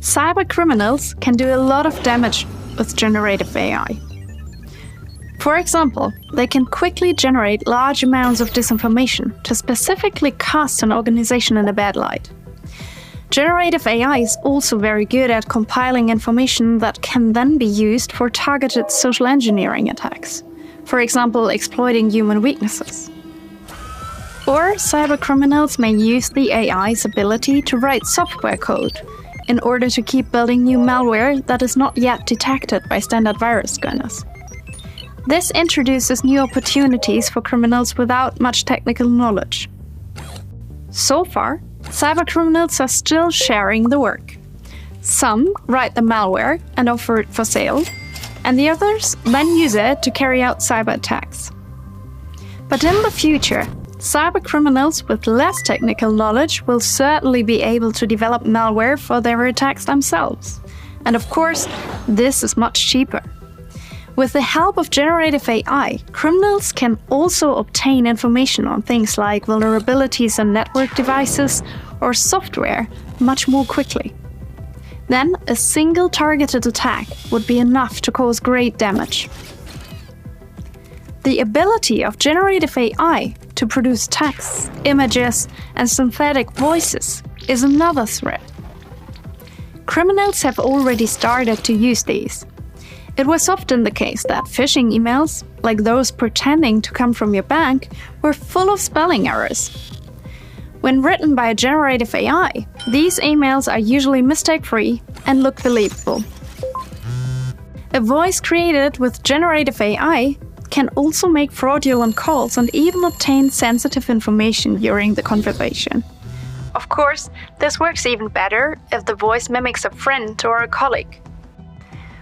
cybercriminals can do a lot of damage with generative AI. For example, they can quickly generate large amounts of disinformation to specifically cast an organization in a bad light. Generative AI is also very good at compiling information that can then be used for targeted social engineering attacks, for example, exploiting human weaknesses. Or cybercriminals may use the AI's ability to write software code in order to keep building new malware that is not yet detected by standard virus scanners. This introduces new opportunities for criminals without much technical knowledge. So far, cybercriminals are still sharing the work. Some write the malware and offer it for sale, and the others then use it to carry out cyber attacks. But in the future, cybercriminals with less technical knowledge will certainly be able to develop malware for their attacks themselves. And of course, this is much cheaper. With the help of generative AI, criminals can also obtain information on things like vulnerabilities in network devices or software much more quickly. Then, a single targeted attack would be enough to cause great damage. The ability of generative AI to produce texts, images, and synthetic voices is another threat. Criminals have already started to use these. It was often the case that phishing emails, like those pretending to come from your bank, were full of spelling errors. When written by a generative AI, these emails are usually mistake-free and look believable. A voice created with generative AI can also make fraudulent calls and even obtain sensitive information during the conversation. Of course, this works even better if the voice mimics a friend or a colleague.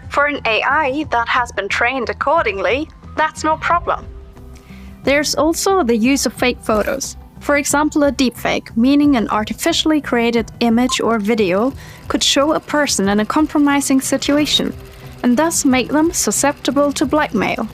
For an AI that has been trained accordingly, that's no problem. There's also the use of fake photos. For example, a deepfake, meaning an artificially created image or video, could show a person in a compromising situation and thus make them susceptible to blackmail.